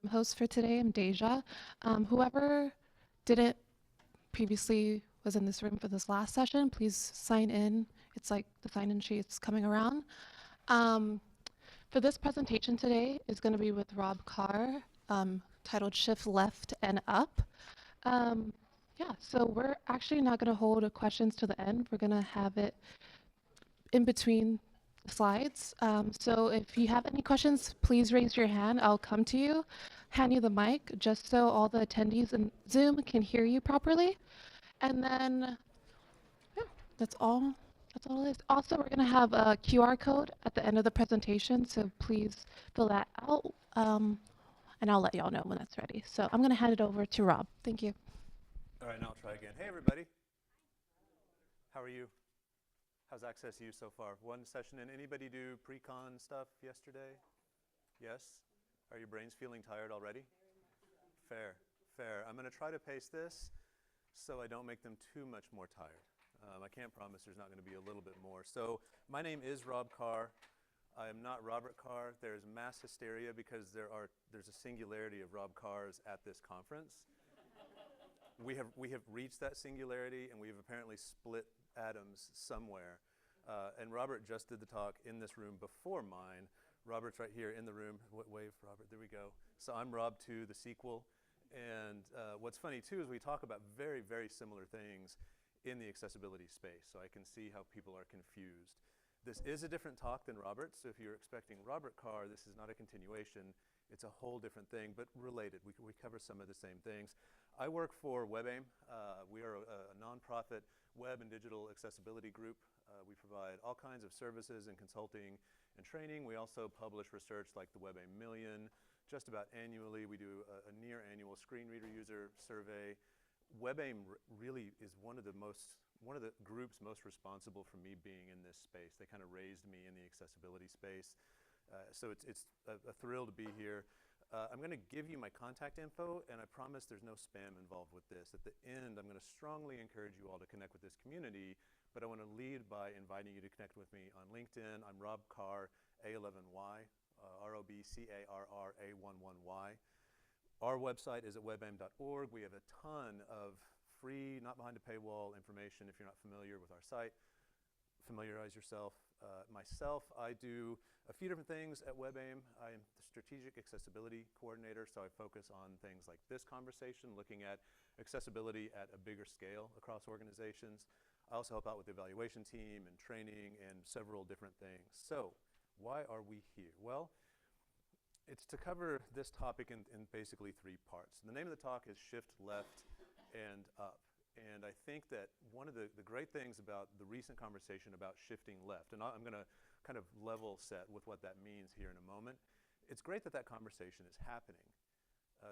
host for today. I'm Deja. Whoever didn't previously was in this room for this last session, please sign in. It's like the sign-in sheet's coming around. Um, for this presentation today is going to be with Rob Carr, titled Shift Left and Up. Um, yeah, so we're actually not going to hold questions to the end. We're going to have it in between slides. So if you have any questions, please raise your hand. I'll come to you, hand you the mic, just so all the attendees in Zoom can hear you properly. And then, yeah, that's all. That's all it is. Also, we're going to have a QR code at the end of the presentation, so please fill that out. And I'll let y'all know when that's ready. So I'm going to hand it over to Rob. Thank you. All right, now I'll try again. Hey, everybody. How are you? How's Access U so far? One session in. Anybody do pre-con stuff yesterday? Yes? Are your brains feeling tired already? Fair, fair. I'm going to try to pace this so I don't make them too much more tired. I can't promise there's not going to be a little bit more. So my name is Rob Carr. I am not Robert Carr. There's mass hysteria because there's a singularity of Rob Carrs at this conference. We have reached that singularity, and we have apparently split atoms somewhere. And Robert just did the talk in this room before mine. Robert's right here in the room. Wave, Robert. There we go. So I'm Rob 2, the sequel. And what's funny, too, is we talk about very, very similar things in the accessibility space. So I can see how people are confused. This is a different talk than Robert's. So if you're expecting Robert Carr, this is not a continuation. It's a whole different thing, but related. We cover some of the same things. I work for WebAIM. We are a nonprofit web and digital accessibility group. We provide all kinds of services and consulting and training. We also publish research like the WebAIM Million. Just about annually, we do a near annual screen reader user survey. WebAIM really is one of the groups most responsible for me being in this space. They kind of raised me in the accessibility space. So it's a thrill to be here. I'm going to give you my contact info, and I promise there's no spam involved with this. At the end, I'm going to strongly encourage you all to connect with this community, but I want to lead by inviting you to connect with me on LinkedIn. I'm Rob Carr, A11Y, ROBCARRA11Y. Our website is at webaim.org. We have a ton of free, not behind a paywall information if you're not familiar with our site. Familiarize yourself. Myself, I do a few different things at WebAIM. I am the Strategic Accessibility Coordinator, so I focus on things like this conversation, looking at accessibility at a bigger scale across organizations. I also help out with the evaluation team and training and several different things. So why are we here? Well, it's to cover this topic in basically 3 parts. The name of the talk is Shift Left and Up. And I think that one of the great things about the recent conversation about shifting left, and I'm going to kind of level set with what that means here in a moment. It's great that that conversation is happening.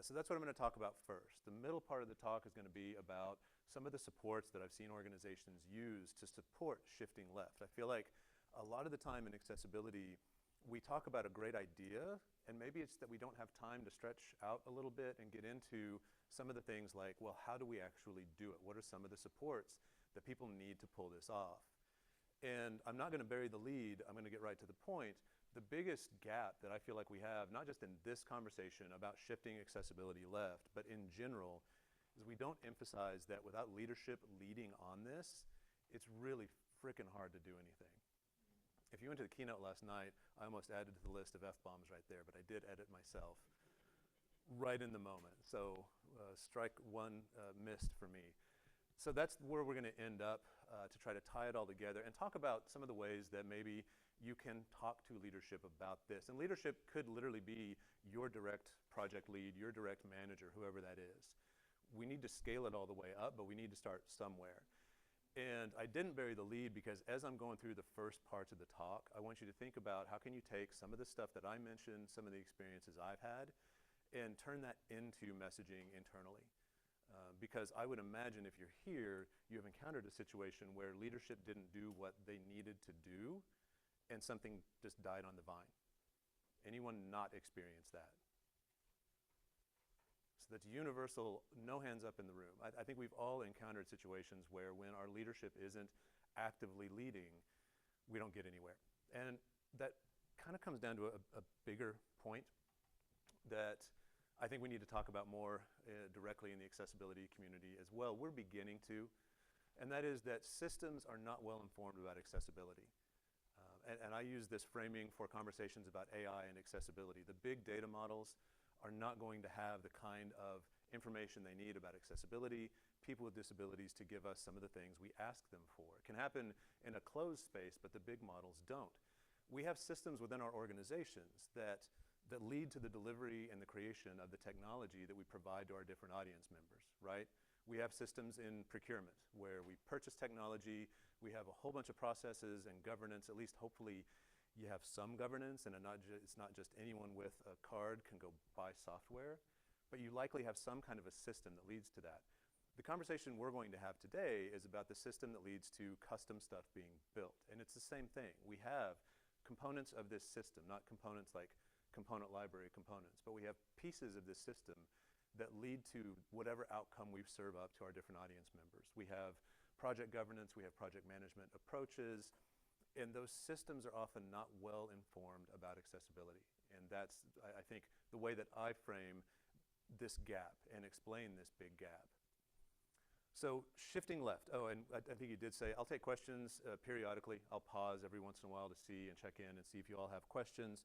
So that's what I'm going to talk about first. The middle part of the talk is going to be about some of the supports that I've seen organizations use to support shifting left. I feel like a lot of the time in accessibility, we talk about a great idea, and maybe it's that we don't have time to stretch out a little bit and get into some of the things like, well, how do we actually do it? What are some of the supports that people need to pull this off? And I'm not going to bury the lead. I'm going to get right to the point. The biggest gap that I feel like we have, not just in this conversation about shifting accessibility left, but in general, is we don't emphasize that without leadership leading on this, it's really freaking hard to do anything. If you went to the keynote last night, I almost added to the list of F-bombs right there, but I did edit myself right in the moment. So strike one missed for me. So that's where we're going to end up to try to tie it all together and talk about some of the ways that maybe you can talk to leadership about this. And leadership could literally be your direct project lead, your direct manager, whoever that is. We need to scale it all the way up, but we need to start somewhere. And I didn't bury the lead because as I'm going through the first parts of the talk, I want you to think about how can you take some of the stuff that I mentioned, some of the experiences I've had, and turn that into messaging internally. Because I would imagine if you're here, you have encountered a situation where leadership didn't do what they needed to do, and something just died on the vine. Anyone not experienced that? So that's universal, no hands up in the room. I think we've all encountered situations where when our leadership isn't actively leading, we don't get anywhere. And that kind of comes down to a bigger point that I think we need to talk about more directly in the accessibility community as well. We're beginning to, and that is that systems are not well informed about accessibility. And I use this framing for conversations about AI and accessibility. The big data models are not going to have the kind of information they need about accessibility, people with disabilities, to give us some of the things we ask them for. It can happen in a closed space, but the big models don't. We have systems within our organizations that lead to the delivery and the creation of the technology that we provide to our different audience members, right? We have systems in procurement where we purchase technology, we have a whole bunch of processes and governance, at least hopefully you have some governance, and it's not just anyone with a card can go buy software, but you likely have some kind of a system that leads to that. The conversation we're going to have today is about the system that leads to custom stuff being built, and it's the same thing. We have components of this system, not components like component library components, but we have pieces of this system that lead to whatever outcome we serve up to our different audience members. We have project governance, we have project management approaches, and those systems are often not well informed about accessibility. And that's, I think, the way that I frame this gap and explain this big gap. So shifting left, oh, and I think you did say, I'll take questions periodically. I'll pause every once in a while to see and check in and see if you all have questions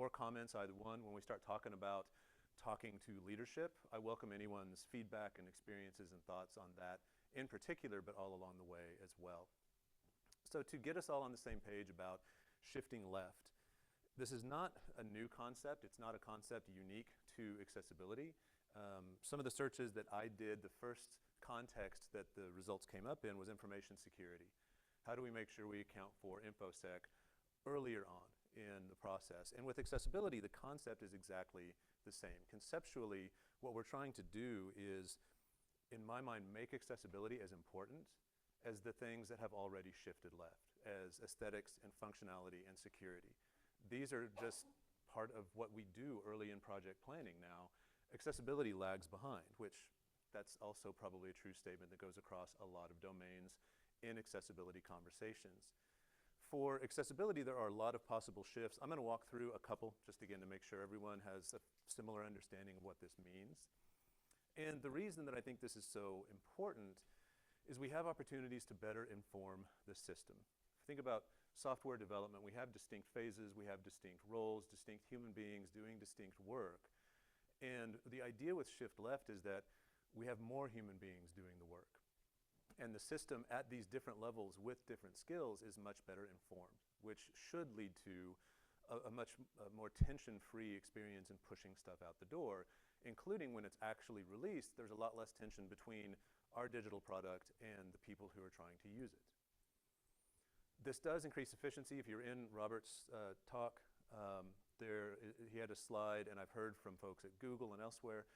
or comments, either one. When we start talking about talking to leadership, I welcome anyone's feedback and experiences and thoughts on that in particular, but all along the way as well. So to get us all on the same page about shifting left, this is not a new concept. It's not a concept unique to accessibility. Some of the searches that I did, the first context that the results came up in was information security. How do we make sure we account for InfoSec earlier on in the process? And with accessibility, the concept is exactly the same. Conceptually, what we're trying to do is, in my mind, make accessibility as important as the things that have already shifted left, as aesthetics and functionality and security. These are just part of what we do early in project planning now. Accessibility lags behind, which that's also probably a true statement that goes across a lot of domains in accessibility conversations. For accessibility, there are a lot of possible shifts. I'm going to walk through a couple, just again to make sure everyone has a similar understanding of what this means. And the reason that I think this is so important is we have opportunities to better inform the system. Think about software development. We have distinct phases, we have distinct roles, distinct human beings doing distinct work. And the idea with shift left is that we have more human beings doing the work. And the system at these different levels with different skills is much better informed, which should lead to a much more tension-free experience in pushing stuff out the door, including when it's actually released. There's a lot less tension between our digital product and the people who are trying to use it. This does increase efficiency. If you're in Robert's talk, he had a slide, and I've heard from folks at Google and elsewhere,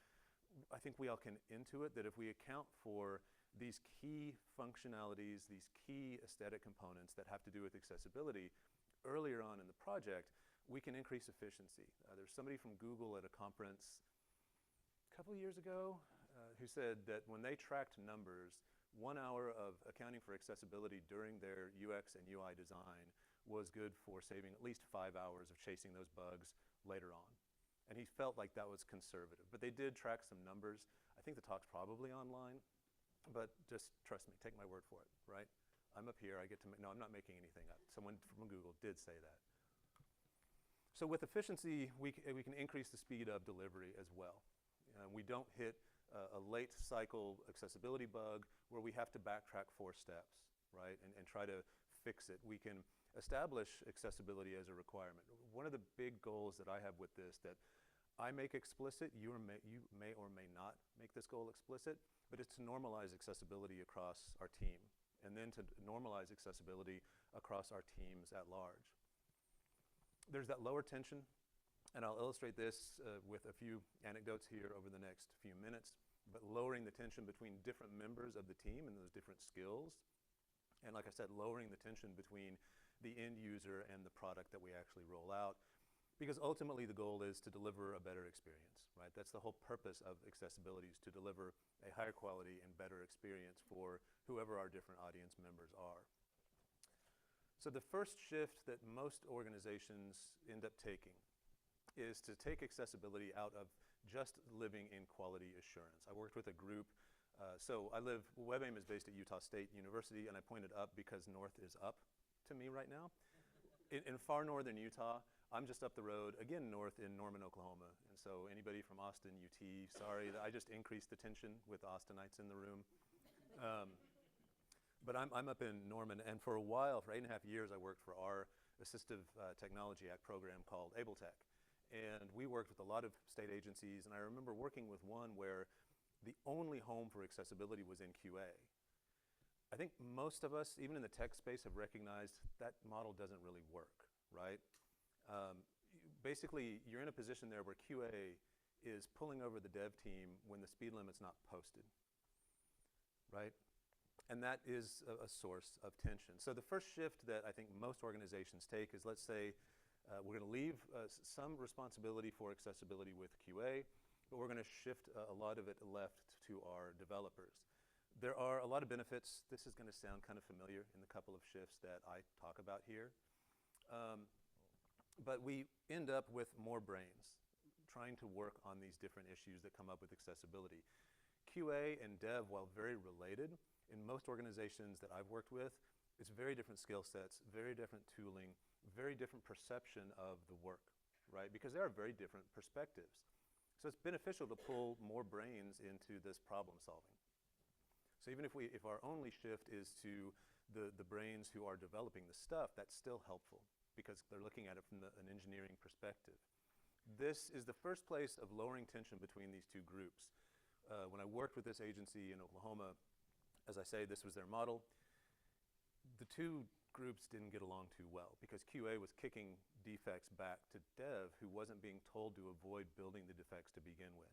I think we all can intuit that if we account for these key functionalities, these key aesthetic components that have to do with accessibility earlier on in the project, we can increase efficiency. There's somebody from Google at a conference a couple of years ago who said that when they tracked numbers, 1 hour of accounting for accessibility during their UX and UI design was good for saving at least 5 hours of chasing those bugs later on. And he felt like that was conservative. But they did track some numbers. I think the talk's probably online, but just trust me, take my word for it, right? I'm up here, I get to no, I'm not making anything up. Someone from Google did say that. So with efficiency, we can increase the speed of delivery as well. We don't hit a late cycle accessibility bug where we have to backtrack 4 steps, right, and try to fix it. We can establish accessibility as a requirement. One of the big goals that I have with this that I make explicit, you may or may not make this goal explicit, but it's to normalize accessibility across our team, and then to normalize accessibility across our teams at large. There's that lower tension, and I'll illustrate this with a few anecdotes here over the next few minutes, but lowering the tension between different members of the team and those different skills. And like I said, lowering the tension between the end user and the product that we actually roll out. Because ultimately the goal is to deliver a better experience, right? That's the whole purpose of accessibility, is to deliver a higher quality and better experience for whoever our different audience members are. So the first shift that most organizations end up taking is to take accessibility out of just living in quality assurance. I worked with a group. WebAIM is based at Utah State University, and I pointed up because north is up to me right now. In far northern Utah, I'm just up the road, again north in Norman, Oklahoma. And so anybody from Austin, UT, sorry, I just increased the tension with Austinites in the room. But I'm up in Norman, and for a while, for 8.5 years, I worked for our Assistive Technology Act program called AbleTech. And we worked with a lot of state agencies, and I remember working with one where the only home for accessibility was in QA. I think most of us, even in the tech space, have recognized that model doesn't really work, right? Basically, you're in a position there where QA is pulling over the dev team when the speed limit's not posted, right? And that is a source of tension. So the first shift that I think most organizations take is, let's say, we're going to leave some responsibility for accessibility with QA, but we're going to shift a lot of it left to our developers. There are a lot of benefits. This is going to sound kind of familiar in the couple of shifts that I talk about here. But we end up with more brains trying to work on these different issues that come up with accessibility. QA and dev, while very related, in most organizations that I've worked with, it's very different skill sets, very different tooling, very different perception of the work, right? Because there are very different perspectives. So it's beneficial to pull more brains into this problem solving. So even if our only shift is to the brains who are developing the stuff, that's still helpful because they're looking at it from an engineering perspective. This is the first place of lowering tension between these two groups. When I worked with this agency in Oklahoma, as I say, this was their model. The two groups didn't get along too well because QA was kicking defects back to dev, who wasn't being told to avoid building the defects to begin with.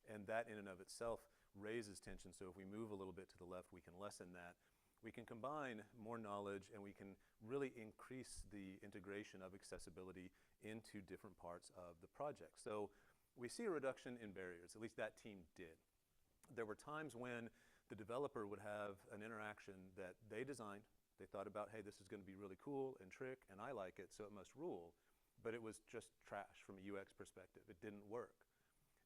And that in and of itself raises tension. So if we move a little bit to the left, we can lessen that. We can combine more knowledge, and we can really increase the integration of accessibility into different parts of the project. So we see a reduction in barriers, at least that team did. There were times when the developer would have an interaction that they designed. They thought about, hey, this is going to be really cool and trick, and I like it, so it must rule. But it was just trash from a UX perspective. It didn't work.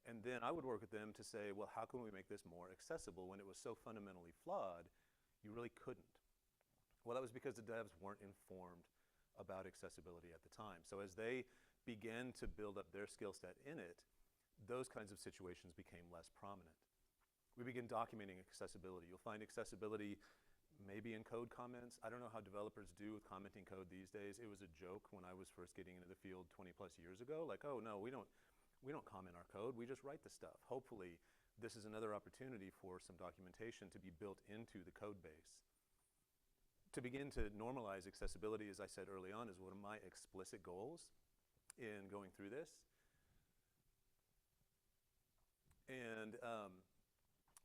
And then I would work with them to say, well, how can we make this more accessible when it was so fundamentally flawed, you really couldn't? Well, that was because the devs weren't informed about accessibility at the time. So as they began to build up their skill set in it, those kinds of situations became less prominent. We begin documenting accessibility. You'll find accessibility maybe in code comments. I don't know how developers do with commenting code these days. It was a joke when I was first getting into the field 20 plus years ago. Like, oh no, we don't comment our code, we just write the stuff. Hopefully, this is another opportunity for some documentation to be built into the code base. To begin to normalize accessibility, as I said early on, is one of my explicit goals in going through this. And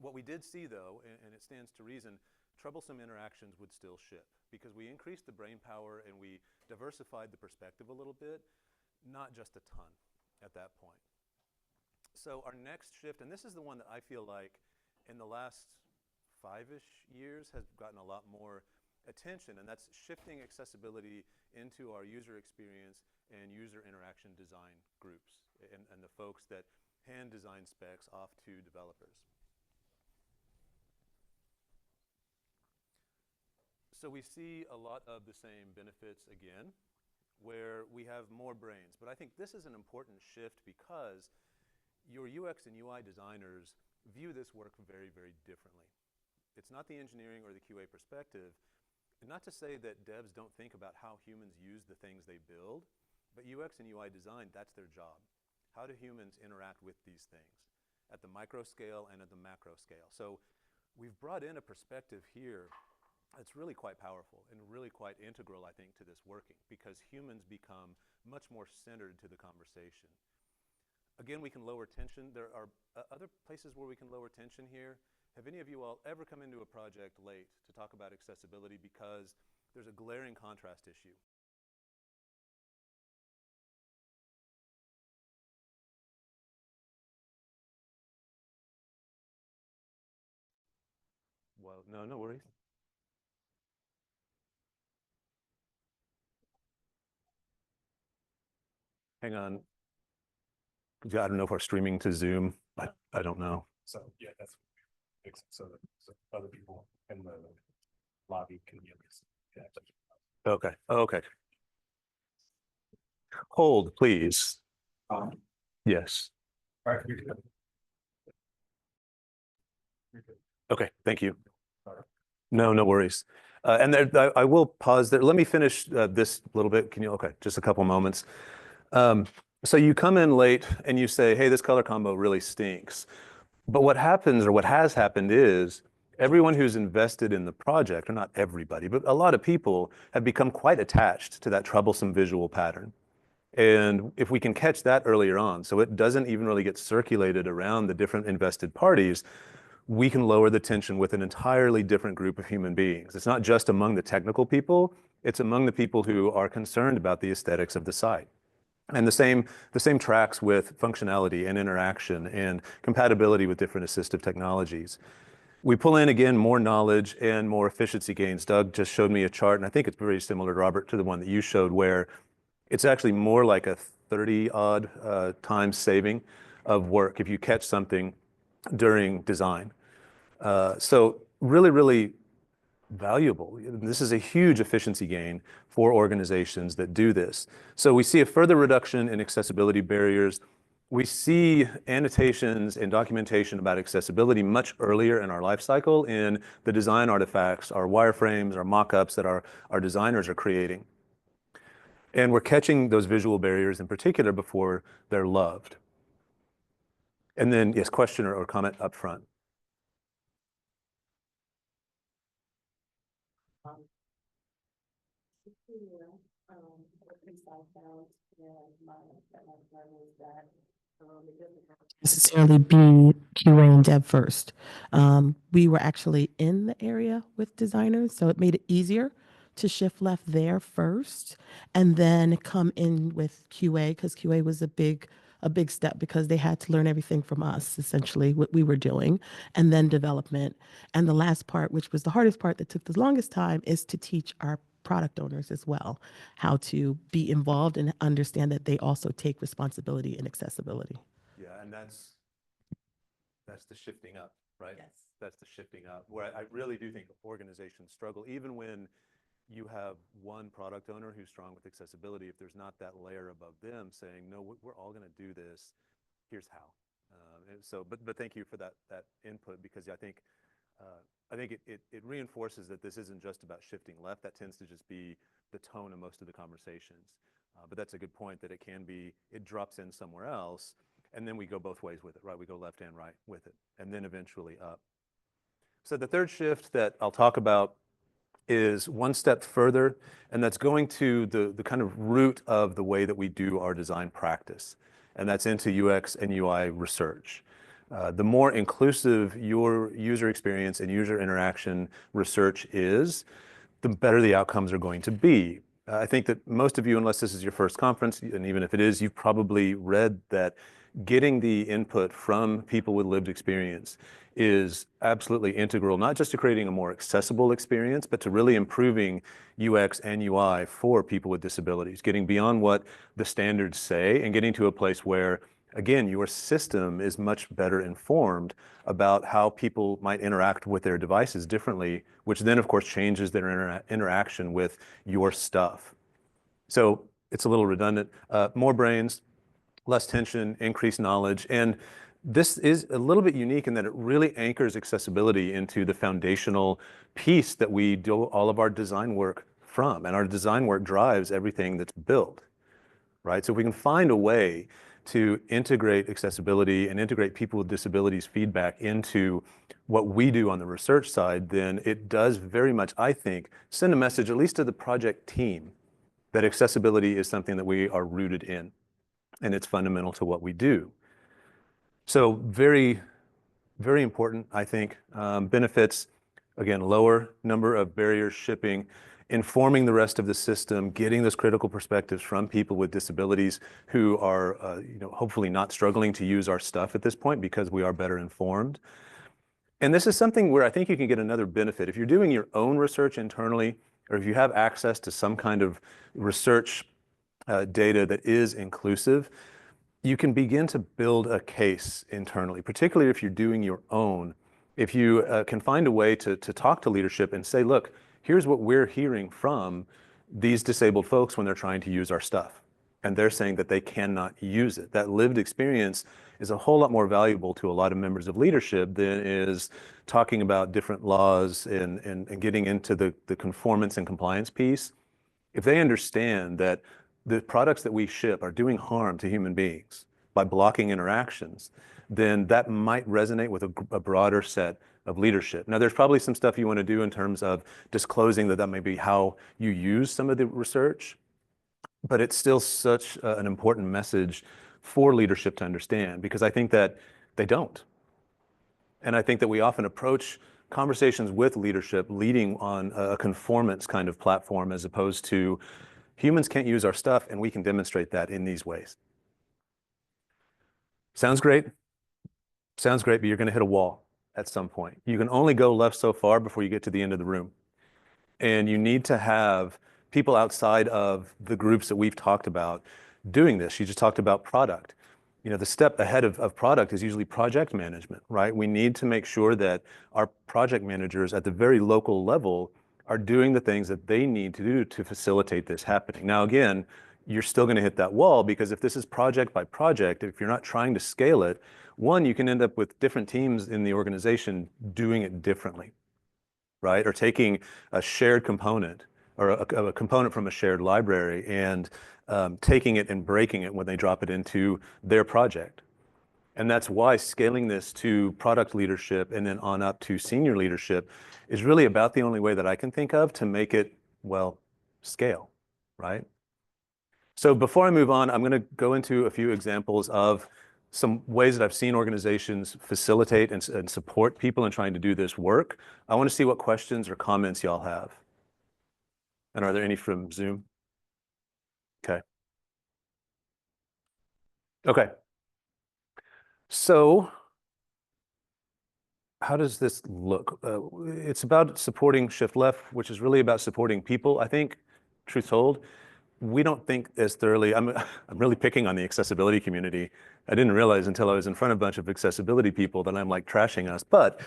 what we did see, though, and it stands to reason, troublesome interactions would still ship because we increased the brain power and we diversified the perspective a little bit, not just a ton at that point. So our next shift, and this is the one that I feel like in the last 5-ish years has gotten a lot more attention, and that's shifting accessibility into our user experience and user interaction design groups and the folks that hand design specs off to developers. So we see a lot of the same benefits again, where we have more brains. But I think this is an important shift because your UX and UI designers view this work very, very differently. It's not the engineering or the QA perspective, and not to say that devs don't think about how humans use the things they build, but UX and UI design, that's their job. How do humans interact with these things at the micro scale and at the macro scale? So we've brought in a perspective here that's really quite powerful and really quite integral, I think, to this working because humans become much more centered to the conversation. Again, we can lower tension. There are other places where we can lower tension here. Have any of you all ever come into a project late to talk about accessibility because there's a glaring contrast issue? Well, no worries. Hang on. I don't know if we're streaming to Zoom. I don't know. So yeah, that's so other people in the lobby can get this. Yeah. Okay. Okay. Hold, please. Yes. All right, you're good. You're good. Okay. Thank you. All right. No, no worries. And there, I will pause there. Let me finish this little bit. Can you? Okay, just a couple moments. So you come in late and you say, hey, this color combo really stinks. But what happens, or what has happened, is everyone who's invested in the project, or not everybody, but a lot of people have become quite attached to that troublesome visual pattern. And if we can catch that earlier on, so it doesn't even really get circulated around the different invested parties, we can lower the tension with an entirely different group of human beings. It's not just among the technical people, it's among the people who are concerned about the aesthetics of the site. And the same tracks with functionality and interaction and compatibility with different assistive technologies. We pull in, again, more knowledge and more efficiency gains. Doug just showed me a chart, and I think it's very similar, Robert, to the one that you showed, where it's actually more like a 30-odd times saving of work if you catch something during design. So really, really valuable. This is a huge efficiency gain for organizations that do this. So we see a further reduction in accessibility barriers. We see annotations and documentation about accessibility much earlier in our life cycle in the design artifacts, our wireframes, our mock-ups that our designers are creating. And we're catching those visual barriers in particular before they're loved. And then, yes, question or comment up front. Necessarily be QA and dev first. We were actually in the area with designers, so it made it easier to shift left there first and then come in with QA, because QA was a big step because they had to learn everything from us, essentially what we were doing, and then development. And the last part, which was the hardest part that took the longest time, is to teach our product owners as well how to be involved and understand that they also take responsibility in accessibility. Yeah, and that's the shifting up, right? Yes. That's the shifting up, where I really do think organizations struggle, even when you have one product owner who's strong with accessibility, if there's not that layer above them saying, no, we're all going to do this, here's how. But thank you for that input, because I think it reinforces that this isn't just about shifting left. That tends to just be the tone of most of the conversations. But that's a good point, that it drops in somewhere else, and then we go both ways with it, right? We go left and right with it, and then eventually up. So the third shift that I'll talk about is one step further, and that's going to the kind of root of the way that we do our design practice, and that's into UX and UI research. The more inclusive your user experience and user interaction research is, the better the outcomes are going to be. I think that most of you, unless this is your first conference, and even if it is, you've probably read that getting the input from people with lived experience is absolutely integral, not just to creating a more accessible experience, but to really improving UX and UI for people with disabilities, getting beyond what the standards say and getting to a place where, again, your system is much better informed about how people might interact with their devices differently, which then, of course, changes their interaction with your stuff. So it's a little redundant. More brains, less tension, increased knowledge. And this is a little bit unique in that it really anchors accessibility into the foundational piece that we do all of our design work from. And our design work drives everything that's built, right? So if we can find a way to integrate accessibility and integrate people with disabilities feedback into what we do on the research side, then it does very much, I think, send a message, at least to the project team, that accessibility is something that we are rooted in, and it's fundamental to what we do. So very, very important, I think. Benefits, again, lower number of barriers shipping, informing the rest of the system, getting those critical perspectives from people with disabilities who are, hopefully not struggling to use our stuff at this point because we are better informed. And this is something where I think you can get another benefit. If you're doing your own research internally, or if you have access to some kind of research data that is inclusive, you can begin to build a case internally, particularly if you're doing your own. If you can find a way to talk to leadership and say, look, here's what we're hearing from these disabled folks when they're trying to use our stuff. And they're saying that they cannot use it. That lived experience is a whole lot more valuable to a lot of members of leadership than is talking about different laws and getting into the conformance and compliance piece. If they understand that the products that we ship are doing harm to human beings by blocking interactions, then that might resonate with a broader set of leadership. Now, there's probably some stuff you want to do in terms of disclosing that may be how you use some of the research, but it's still such an important message for leadership to understand, because I think that they don't. And I think that we often approach conversations with leadership leading on a conformance kind of platform, as opposed to humans can't use our stuff and we can demonstrate that in these ways. Sounds great. Sounds great, but you're going to hit a wall at some point. You can only go left so far before you get to the end of the room. And you need to have people outside of the groups that we've talked about doing this. You just talked about product. You know, the step ahead of product is usually project management, right? We need to make sure that our project managers at the very local level are doing the things that they need to do to facilitate this happening. Now, again, you're still going to hit that wall, because if this is project by project, if you're not trying to scale it, one, you can end up with different teams in the organization doing it differently, right? Or taking a shared component or a component from a shared library and taking it and breaking it when they drop it into their project. And that's why scaling this to product leadership and then on up to senior leadership is really about the only way that I can think of to make it, well, scale, right? So before I move on, I'm going to go into a few examples of some ways that I've seen organizations facilitate and support people in trying to do this work. I want to see what questions or comments y'all have. And are there any from Zoom? Okay. Okay. So how does this look? It's about supporting Shift Left, which is really about supporting people. I think, truth told, we don't think as thoroughly. I'm really picking on the accessibility community. I didn't realize until I was in front of a bunch of accessibility people that I'm like trashing us. But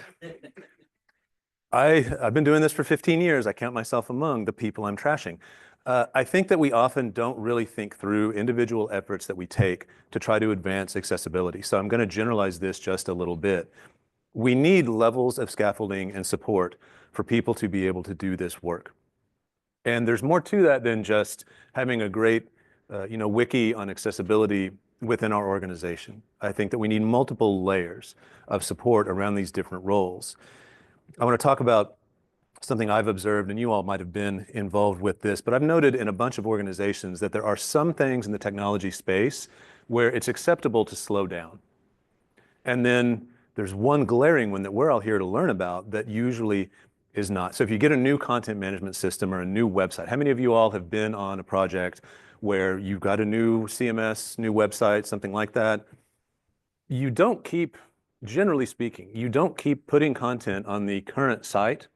I've been doing this for 15 years. I count myself among the people I'm trashing. I think that we often don't really think through individual efforts that we take to try to advance accessibility. So I'm going to generalize this just a little bit. We need levels of scaffolding and support for people to be able to do this work. And there's more to that than just having a great, wiki on accessibility within our organization. I think that we need multiple layers of support around these different roles. I want to talk about something I've observed, and you all might have been involved with this, but I've noted in a bunch of organizations that there are some things in the technology space where it's acceptable to slow down. And then there's one glaring one that we're all here to learn about that usually is not. So if you get a new content management system or a new website, how many of you all have been on a project where you've got a new CMS, new website, something like that? You don't keep, generally speaking, you don't keep putting content on the current site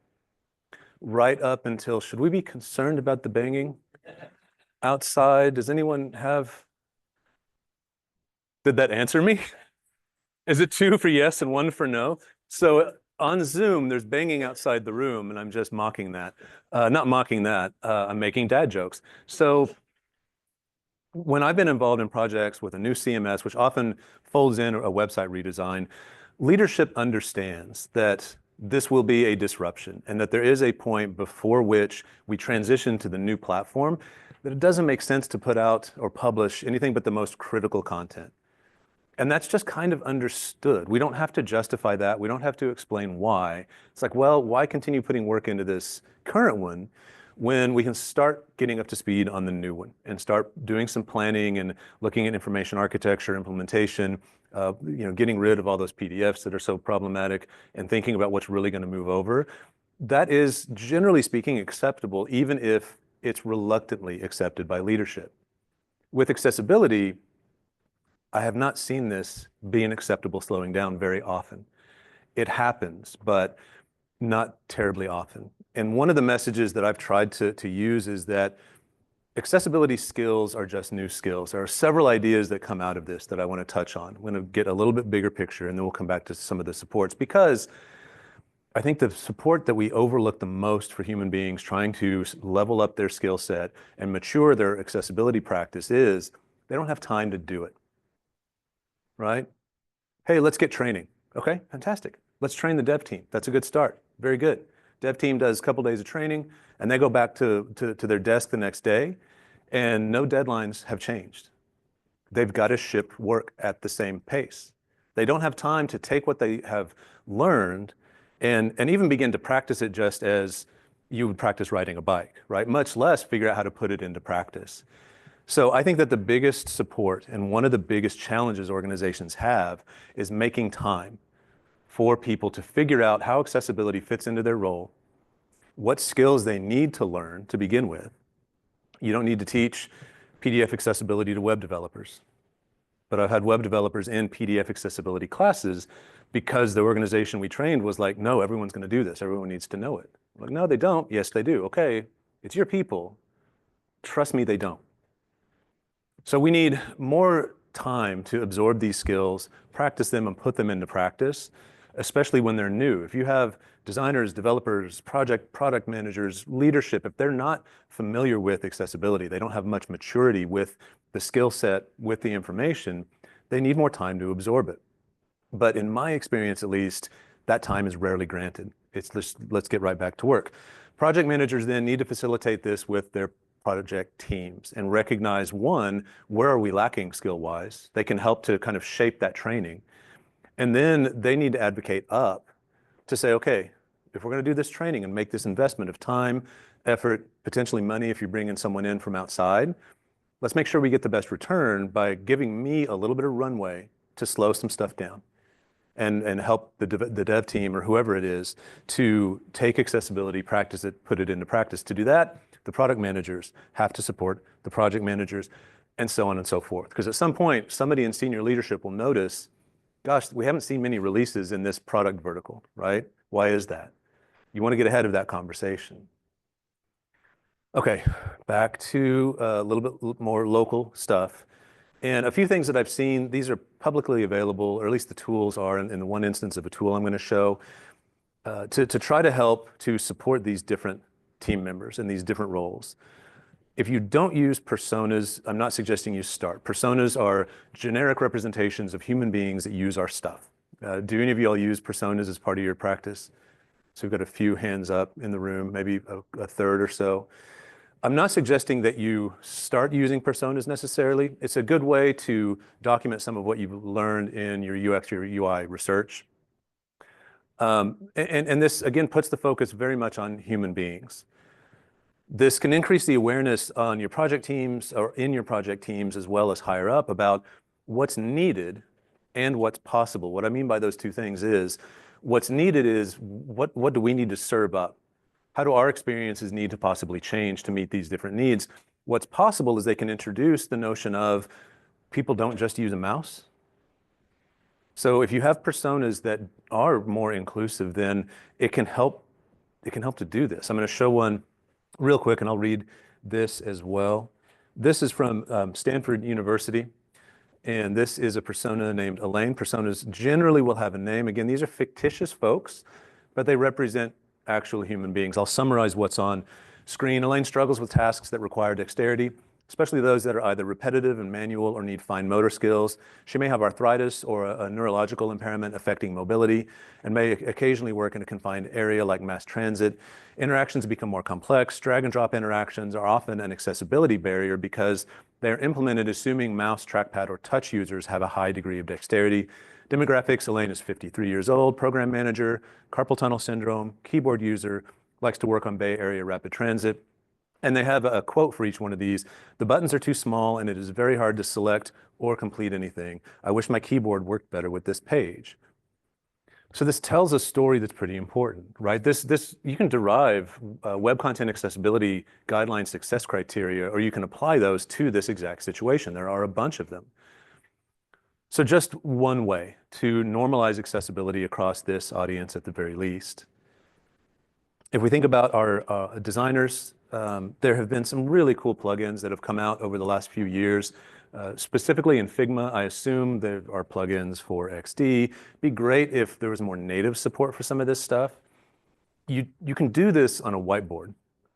right up until, should we be concerned about the banging outside? Does anyone have, did that answer me? Is it 2 for yes and 1 for no? So on Zoom, there's banging outside the room, and I'm just mocking that. Not mocking that, I'm making dad jokes. So when I've been involved in projects with a new CMS, which often folds in a website redesign, leadership understands that this will be a disruption and that there is a point before which we transition to the new platform that it doesn't make sense to put out or publish anything but the most critical content. And that's just kind of understood. We don't have to justify that. We don't have to explain why. It's like, well, why continue putting work into this current one when we can start getting up to speed on the new one and start doing some planning and looking at information architecture, implementation, getting rid of all those PDFs that are so problematic and thinking about what's really going to move over. That is, generally speaking, acceptable, even if it's reluctantly accepted by leadership. With accessibility, I have not seen this be an acceptable slowing down very often. It happens, but not terribly often. And one of the messages that I've tried to use is that Accessibility skills are just new skills. There are several ideas that come out of this that I want to touch on. I'm going to get a little bit bigger picture, and then we'll come back to some of the supports, because I think the support that we overlook the most for human beings trying to level up their skill set and mature their accessibility practice is they don't have time to do it, right? Hey, let's get training. Okay, fantastic. Let's train the dev team. That's a good start. Very good. Dev team does a couple days of training, and they go back to their desk the next day, and no deadlines have changed. They've got to ship work at the same pace. They don't have time to take what they have learned and even begin to practice it just as you would practice riding a bike, right? Much less figure out how to put it into practice. So I think that the biggest support and one of the biggest challenges organizations have is making time for people to figure out how accessibility fits into their role, what skills they need to learn to begin with. You don't need to teach PDF accessibility to web developers, but I've had web developers in PDF accessibility classes because the organization we trained was like, no, everyone's going to do this. Everyone needs to know it. I'm like, no, they don't. Yes, they do. Okay, it's your people. Trust me, they don't. So we need more time to absorb these skills, practice them, and put them into practice, especially when they're new. If you have designers, developers, product managers, leadership, if they're not familiar with accessibility, they don't have much maturity with the skill set, with the information, they need more time to absorb it. But in my experience, at least, that time is rarely granted. It's just, let's get right back to work. Project managers then need to facilitate this with their project teams and recognize, one, where are we lacking skill-wise? They can help to kind of shape that training. And then they need to advocate up to say, okay, if we're going to do this training and make this investment of time, effort, potentially money if you bring in someone in from outside, let's make sure we get the best return by giving me a little bit of runway to slow some stuff down and help the dev team or whoever it is to take accessibility, practice it, put it into practice. To do that, the product managers have to support the project managers, and so on and so forth. Because at some point, somebody in senior leadership will notice, gosh, we haven't seen many releases in this product vertical, right? Why is that? You want to get ahead of that conversation. Okay, back to a little bit more local stuff. And a few things that I've seen, these are publicly available, or at least the tools are in the one instance of a tool I'm going to show, to try to help to support these different team members in these different roles. If you don't use personas, I'm not suggesting you start. Personas are generic representations of human beings that use our stuff. Do any of you all use personas as part of your practice? So we've got a few hands up in the room, maybe a third or so. I'm not suggesting that you start using personas necessarily. It's a good way to document some of what you've learned in your UX or UI research. And this, again, puts the focus very much on human beings. This can increase the awareness on your project teams or in your project teams as well as higher up about what's needed and what's possible. What I mean by those two things is what's needed is what do we need to serve up? How do our experiences need to possibly change to meet these different needs? What's possible is they can introduce the notion of people don't just use a mouse. So if you have personas that are more inclusive, then it can help to do this. I'm going to show one real quick, and I'll read this as well. This is from Stanford University, and this is a persona named Elaine. Personas generally will have a name. Again, these are fictitious folks, but they represent actual human beings. I'll summarize what's on screen. Elaine struggles with tasks that require dexterity, especially those that are either repetitive and manual or need fine motor skills. She may have arthritis or a neurological impairment affecting mobility and may occasionally work in a confined area like mass transit. Interactions become more complex. Drag and drop interactions are often an accessibility barrier because they're implemented assuming mouse, trackpad, or touch users have a high degree of dexterity. Demographics: Elaine is 53 years old, program manager, carpal tunnel syndrome, keyboard user, likes to work on Bay Area rapid transit. And they have a quote for each one of these. The buttons are too small and it is very hard to select or complete anything. I wish my keyboard worked better with this page. So this tells a story that's pretty important, right? You can derive web content accessibility guideline success criteria, or you can apply those to this exact situation. There are a bunch of them. So just one way to normalize accessibility across this audience at the very least. If we think about our designers, There have been some really cool plugins that have come out over the last few years. Specifically in Figma, I assume there are plugins for XD. Be great if there was more native support for some of this stuff. You can do this on a whiteboard,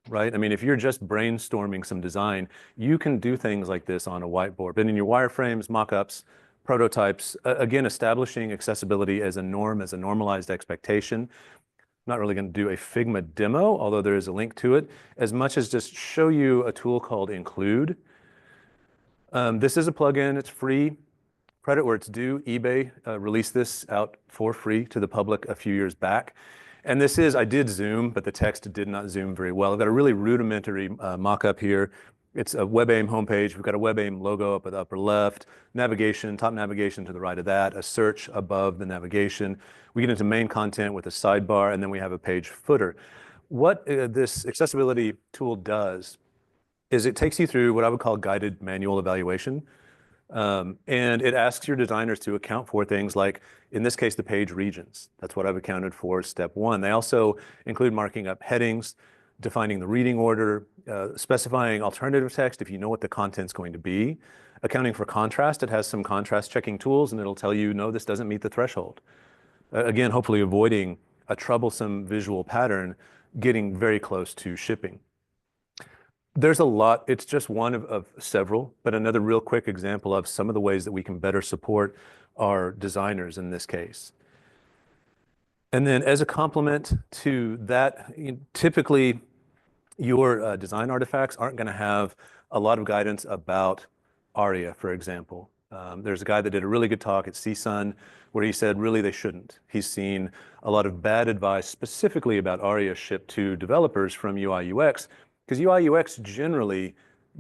right? I mean, if you're just brainstorming some design, you can do things like this on a whiteboard. But in your wireframes, mockups, prototypes, again, establishing accessibility as a norm, as a normalized expectation. Not really going to do a Figma demo, although there is a link to it, as much as just show you a tool called Include. This is a plugin, it's free. Credit where it's due. eBay released this out for free to the public a few years back. And this is, I did zoom, but the text did not zoom very well. I've got a really rudimentary mock-up here. It's a WebAIM homepage. We've got a WebAIM logo up at the upper left, navigation, top navigation to the right of that, a search above the navigation. We get into main content with a sidebar, and then we have a page footer. What this accessibility tool does is it takes you through what I would call guided manual evaluation. And it asks your designers to account for things like, in this case, the page regions. That's what I've accounted for step one. They also include marking up headings, defining the reading order, specifying alternative text if you know what the content's going to be, accounting for contrast. It has some contrast checking tools, and it'll tell you, no, this doesn't meet the threshold. Again, hopefully avoiding a troublesome visual pattern getting very close to shipping. There's a lot, it's just one of several, but another real quick example of some of the ways that we can better support our designers in this case. And then as a complement to that, typically your design artifacts aren't going to have a lot of guidance about ARIA, for example. There's a guy that did a really good talk at CSUN where he said really they shouldn't. He's seen a lot of bad advice specifically about ARIA shipped to developers from UI UX, because UI UX generally,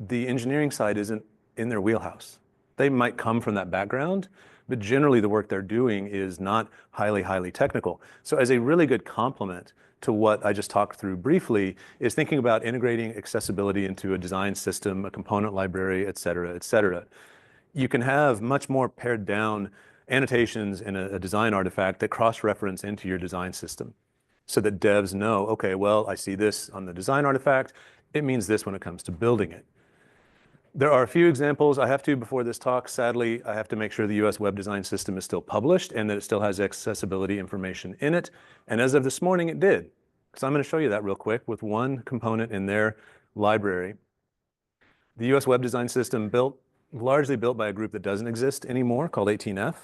the engineering side isn't in their wheelhouse. They might come from that background, but generally the work they're doing is not highly technical. So as a really good complement to what I just talked through briefly is thinking about integrating accessibility into a design system, a component library, et cetera, et cetera. You can have much more pared down annotations in a design artifact that cross-reference into your design system so that devs know, okay, well, I see this on the design artifact. It means this when it comes to building it. There are a few examples I have to before this talk. Sadly, I have to make sure the US web design system is still published and that it still has accessibility information in it. And as of this morning, it did. So I'm going to show you that real quick with one component in their library. The US web design system largely built by a group that doesn't exist anymore called 18F.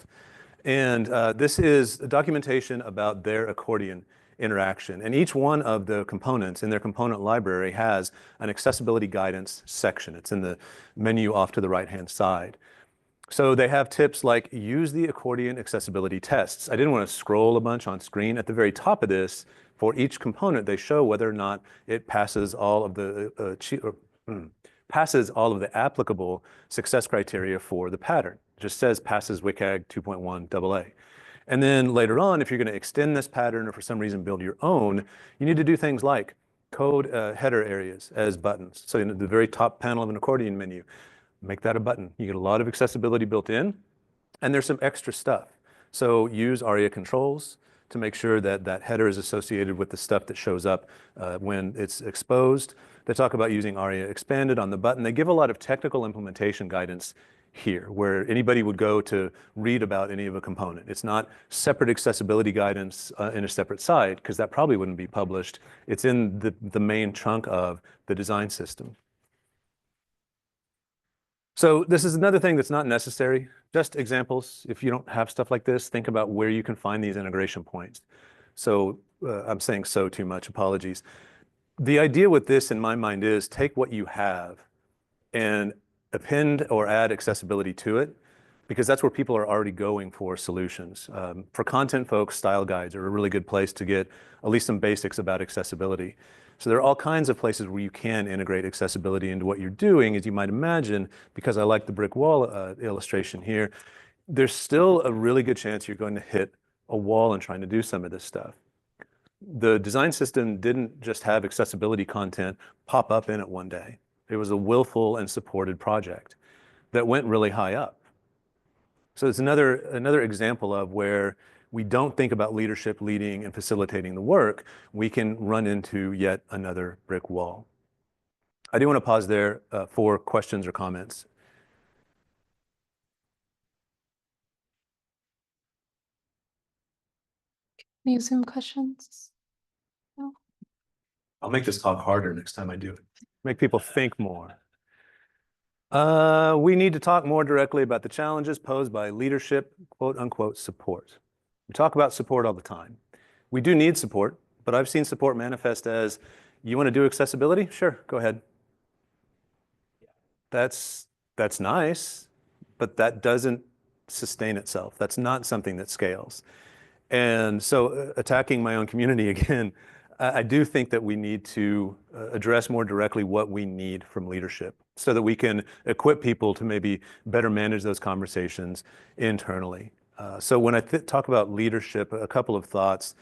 And this is a documentation about their accordion interaction. And each one of the components in their component library has an accessibility guidance section. It's in the menu off to the right-hand side. So they have tips like use the accordion accessibility tests. I didn't want to scroll a bunch on screen. At the very top of this, for each component, they show whether or not it passes all of the applicable success criteria for the pattern. It just says passes WCAG 2.1 AA. And then later on, if you're going to extend this pattern or for some reason build your own, you need to do things like code header areas as buttons. So in the very top panel of an accordion menu, make that a button. You get a lot of accessibility built in, and there's some extra stuff. So use ARIA controls to make sure that that header is associated with the stuff that shows up when it's exposed. They talk about using ARIA expanded on the button. They give a lot of technical implementation guidance here, where anybody would go to read about any of a component. It's not separate accessibility guidance in a separate site, because that probably wouldn't be published. It's in the main chunk of the design system. So this is another thing that's not necessary, just examples. If you don't have stuff like this, think about where you can find these integration points. So I'm saying so too much, apologies. The idea with this in my mind is take what you have and append or add accessibility to it, because that's where people are already going for solutions. For content folks, style guides are a really good place to get at least some basics about accessibility. So there are all kinds of places where you can integrate accessibility into what you're doing, as you might imagine, because I like the brick wall illustration here. There's still a really good chance you're going to hit a wall in trying to do some of this stuff. The design system didn't just have accessibility content pop up in it one day. It was a willful and supported project that went really high up. So it's another example of where we don't think about leadership leading and facilitating the work, we can run into yet another brick wall. I do want to pause there for questions or comments. Any Zoom questions? No? I'll make this talk harder next time I do it. Make people think more. We need to talk more directly about the challenges posed by leadership, quote unquote, support. We talk about support all the time. We do need support, but I've seen support manifest as, you want to do accessibility? Sure, go ahead. That's nice, but that doesn't sustain itself. That's not something that scales. And so attacking my own community again, I do think that we need to address more directly what we need from leadership so that we can equip people to maybe better manage those conversations internally. So when I talk about leadership, a couple of thoughts.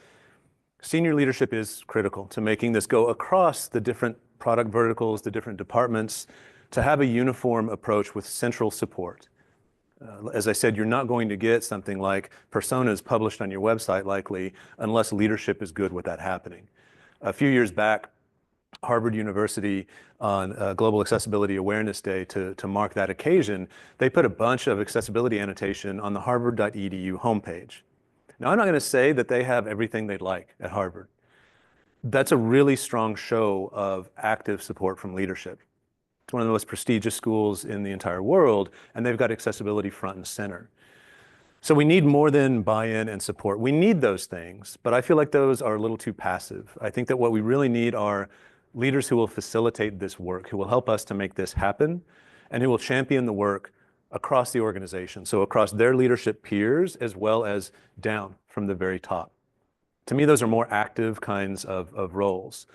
Senior leadership is critical to making this go across the different product verticals, the different departments, to have a uniform approach with central support. As I said, you're not going to get something like personas published on your website likely unless leadership is good with that happening. A few years back, Harvard University on Global Accessibility Awareness Day to mark that occasion, they put a bunch of accessibility annotation on the harvard.edu homepage. Now, I'm not going to say that they have everything they'd like at Harvard. That's a really strong show of active support from leadership. It's one of the most prestigious schools in the entire world, and they've got accessibility front and center. So we need more than buy-in and support. We need those things, but I feel like those are a little too passive. I think that what we really need are leaders who will facilitate this work, who will help us to make this happen, and who will champion the work across the organization, so across their leadership peers as well as down from the very top. To me, those are more active kinds of roles.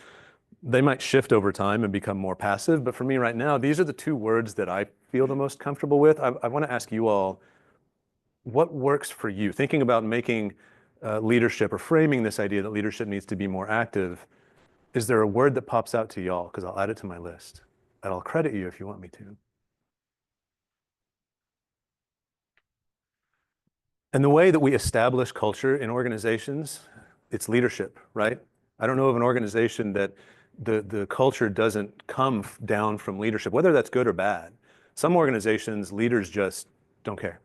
They might shift over time and become more passive, but for me right now, these are the two words that I feel the most comfortable with. I want to ask you all, what works for you? Thinking about making leadership or framing this idea that leadership needs to be more active, is there a word that pops out to y'all? Because I'll add it to my list, and I'll credit you if you want me to. And the way that we establish culture in organizations, it's leadership, right? I don't know of an organization that the culture doesn't come down from leadership, whether that's good or bad. Some organizations, leaders just don't care.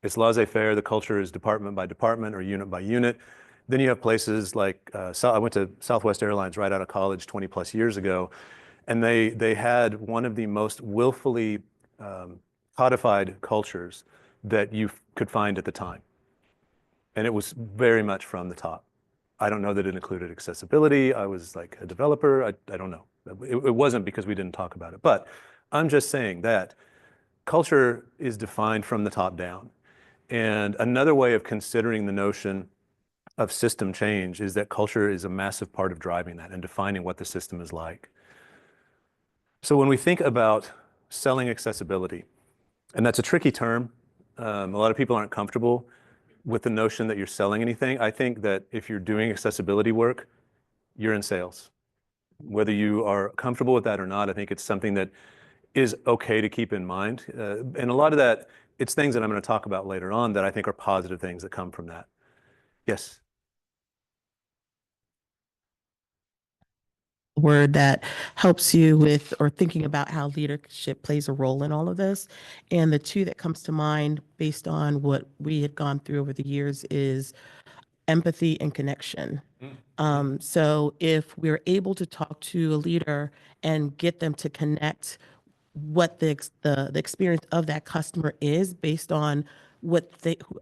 It's laissez-faire, the culture is department by department or unit by unit. Then you have places like, I went to Southwest Airlines right out of college 20 plus years ago, and they had one of the most willfully codified cultures that you could find at the time. And it was very much from the top. I don't know that it included accessibility. I was like a developer. I don't know. It wasn't because we didn't talk about it. But I'm just saying that culture is defined from the top down. And another way of considering the notion of system change is that culture is a massive part of driving that and defining what the system is like. So when we think about selling accessibility, and that's a tricky term, a lot of people aren't comfortable with the notion that you're selling anything. I think that if you're doing accessibility work, you're in sales. Whether you are comfortable with that or not, I think it's something that is okay to keep in mind. And a lot of that, it's things that I'm going to talk about later on that I think are positive things that come from that. Yes. Word that helps you with or thinking about how leadership plays a role in all of this. And the two that comes to mind based on what we had gone through over the years is empathy and connection. So if we're able to talk to a leader and get them to connect what the experience of that customer is based on what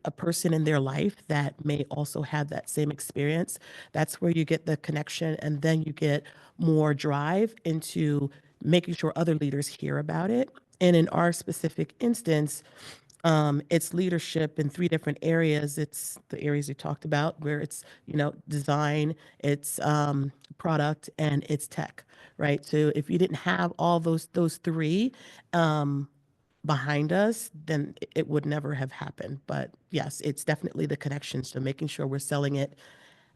a person in their life that may also have that same experience, that's where you get the connection, and then you get more drive into making sure other leaders hear about it. And in our specific instance, it's leadership in three different areas. It's the areas you talked about, where it's, design, it's product, and it's tech, right? So if you didn't have all those three behind us, then it would never have happened. But yes, it's definitely the connections. So making sure we're selling it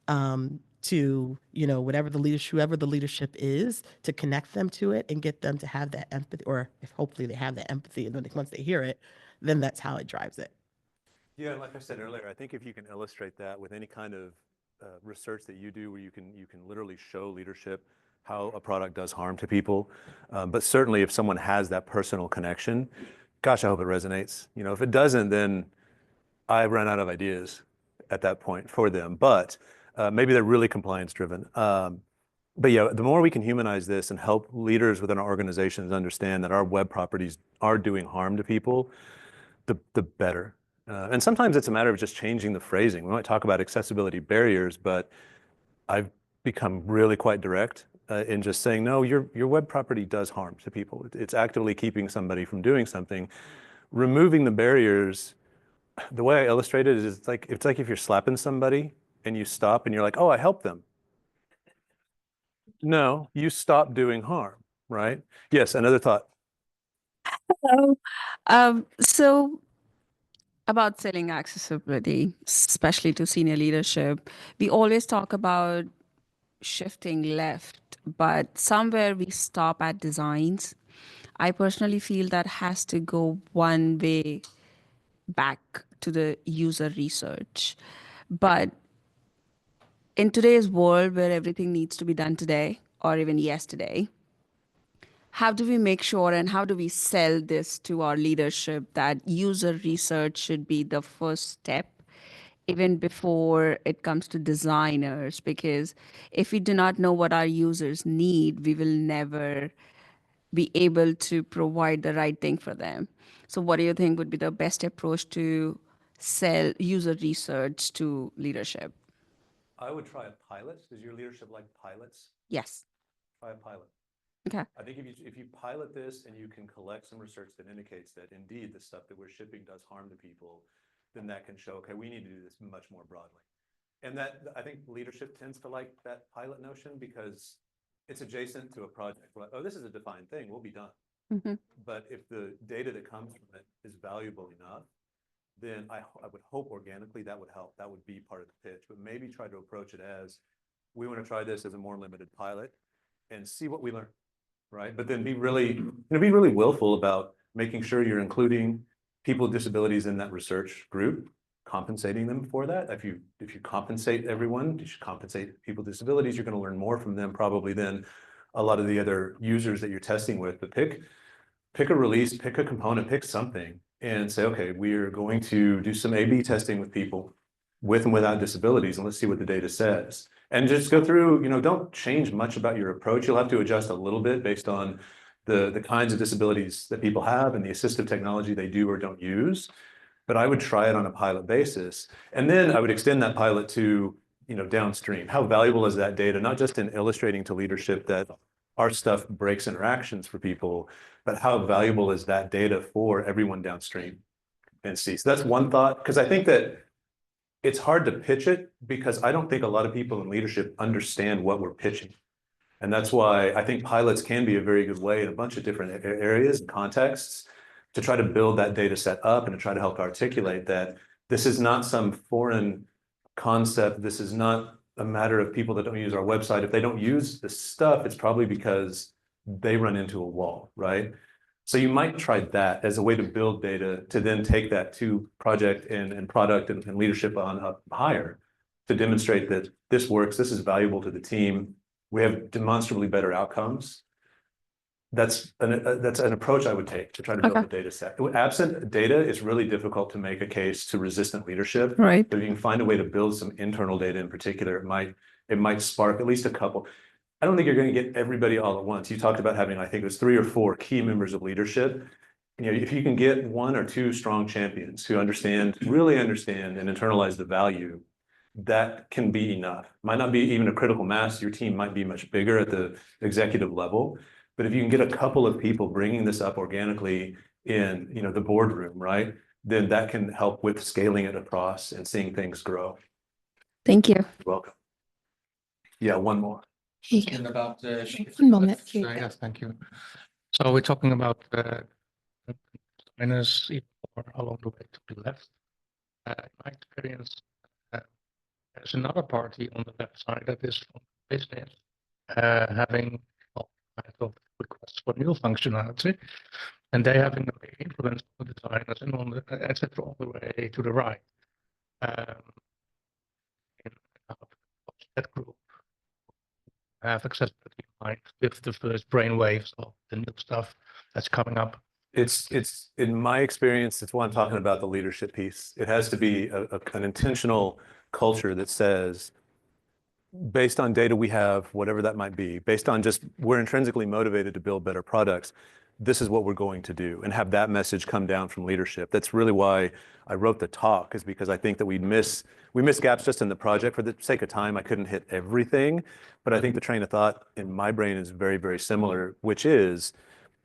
to, whoever the leadership is, to connect them to it and get them to have that empathy, or if hopefully they have that empathy, and then once they hear it, then that's how it drives it. Yeah, like I said earlier, I think if you can illustrate that with any kind of research that you do where you can literally show leadership how a product does harm to people. But certainly if someone has that personal connection, gosh, I hope it resonates. You know, if it doesn't, then I run out of ideas at that point for them. But maybe they're really compliance driven. But yeah, the more we can humanize this and help leaders within our organizations understand that our web properties are doing harm to people, the better. And sometimes it's a matter of just changing the phrasing. We might talk about accessibility barriers, but I've become really quite direct in just saying, no, your web property does harm to people. It's actively keeping somebody from doing something. Removing the barriers, the way I illustrate it is it's like if you're slapping somebody and you stop and you're like, oh, I helped them. No, you stop doing harm, right? Yes, another thought. Hello. So about selling accessibility, especially to senior leadership, we always talk about shifting left, but somewhere we stop at designs. I personally feel that has to go one way back to the user research. But in today's world where everything needs to be done today or even yesterday, how do we make sure and how do we sell this to our leadership that user research should be the first step even before it comes to designers? Because if we do not know what our users need, we will never be able to provide the right thing for them. So what do you think would be the best approach to sell user research to leadership? I would try a pilot. Does your leadership like pilots? Yes. Try a pilot. Okay. I think if you pilot this and you can collect some research that indicates that indeed the stuff that we're shipping does harm to people, then that can show, okay, we need to do this much more broadly. And that, I think leadership tends to like that pilot notion because it's adjacent to a project. We're like, oh, this is a defined thing, we'll be done. Mm-hmm. But if the data that comes from it is valuable enough, then I would hope organically that would help. That would be part of the pitch, but maybe try to approach it as, we want to try this as a more limited pilot and see what we learn, right? But then be really willful about making sure you're including people with disabilities in that research group, compensating them for that. If you compensate everyone, you should compensate people with disabilities, you're going to learn more from them probably than a lot of the other users that you're testing with. But pick a release, pick a component, pick something and say, okay, we're going to do some A/B testing with people with and without disabilities, and let's see what the data says. And just go through, don't change much about your approach. You'll have to adjust a little bit based on the kinds of disabilities that people have and the assistive technology they do or don't use. But I would try it on a pilot basis. And then I would extend that pilot to, downstream. How valuable is that data, not just in illustrating to leadership that our stuff breaks interactions for people, but how valuable is that data for everyone downstream and see. So that's one thought, because I think that it's hard to pitch it because I don't think a lot of people in leadership understand what we're pitching. And that's why I think pilots can be a very good way in a bunch of different areas and contexts to try to build that data set up and to try to help articulate that this is not some foreign concept. This is not a matter of people that don't use our website. If they don't use this stuff, it's probably because they run into a wall, right? So you might try that as a way to build data to then take that to project and product and leadership on up higher to demonstrate that this works, this is valuable to the team. We have demonstrably better outcomes. That's an approach I would take to try to build a data set. Absent data, it's really difficult to make a case to resistant leadership. Right. But if you can find a way to build some internal data in particular, it might spark at least a couple. I don't think you're going to get everybody all at once. You talked about having, I think it was 3 or 4 key members of leadership. If you can get 1 or 2 strong champions who really understand and internalize the value, that can be enough. Might not be even a critical mass. Your team might be much bigger at the executive level. But if you can get a couple of people bringing this up organically in, the boardroom, right, then that can help with scaling it across and seeing things grow. Thank you. You're welcome. Yeah, one more. Talking about One moment, So, yes, thank you. So we're talking about designers or along the way to the left. In my experience, there's another party on the left side that is from business having all kinds of requests for new functionality, and they having a big influence on the designers and on the etc. all the way to the right. In that group, have accessibility in mind with the first brainwaves of the new stuff that's coming up? It's in my experience, it's why I'm talking about the leadership piece. It has to be an intentional culture that says, based on data we have, whatever that might be, based on just we're intrinsically motivated to build better products, this is what we're going to do, and have that message come down from leadership. That's really why I wrote the talk, is because I think that we miss gaps just in the project. For the sake of time, I couldn't hit everything, but I think the train of thought in my brain is very, very similar, which is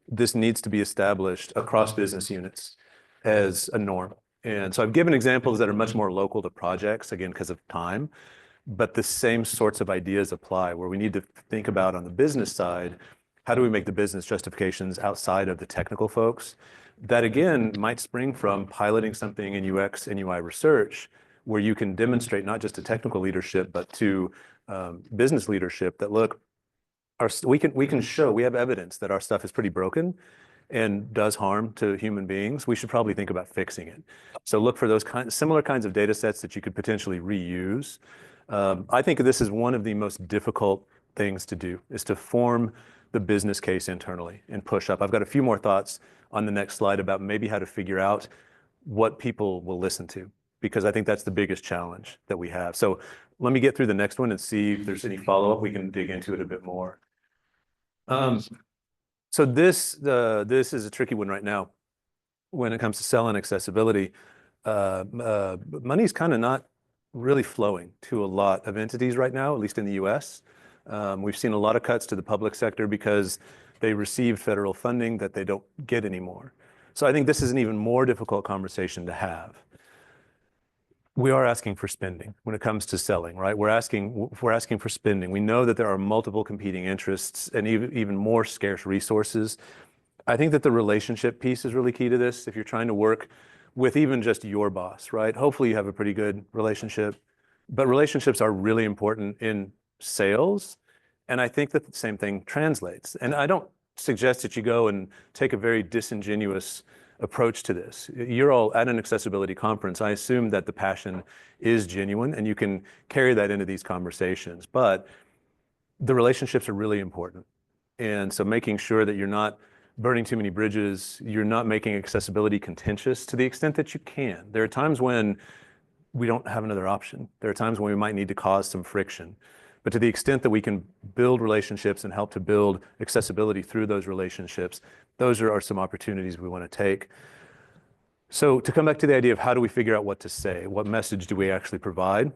this needs to be established across business units as a norm. And so I've given examples that are much more local to projects, again, because of time, but the same sorts of ideas apply, where we need to think about on the business side, how do we make the business justifications outside of the technical folks? That again might spring from piloting something in UX and UI research, where you can demonstrate not just to technical leadership, but to business leadership that look, we can show, we have evidence that our stuff is pretty broken and does harm to human beings. We should probably think about fixing it. So look for those similar kinds of data sets that you could potentially reuse. I think this is one of the most difficult things to do, is to form the business case internally and push up. I've got a few more thoughts on the next slide about maybe how to figure out what people will listen to, because I think that's the biggest challenge that we have. So let me get through the next one and see if there's any follow-up. We can dig into it a bit more. So this is a tricky one right now when it comes to selling accessibility. Money's kind of not really flowing to a lot of entities right now, at least in the US. We've seen a lot of cuts to the public sector because they received federal funding that they don't get anymore. So I think this is an even more difficult conversation to have. We are asking for spending when it comes to selling, right? We're asking for spending. We know that there are multiple competing interests and even more scarce resources. I think that the relationship piece is really key to this. If you're trying to work with even just your boss, right? Hopefully you have a pretty good relationship, but relationships are really important in sales. And I think that the same thing translates. And I don't suggest that you go and take a very disingenuous approach to this. You're all at an accessibility conference. I assume that the passion is genuine and you can carry that into these conversations, but the relationships are really important. And so making sure that you're not burning too many bridges, you're not making accessibility contentious to the extent that you can. There are times when we don't have another option. There are times when we might need to cause some friction. But to the extent that we can build relationships and help to build accessibility through those relationships, those are some opportunities we want to take. So to come back to the idea of how do we figure out what to say, what message do we actually provide?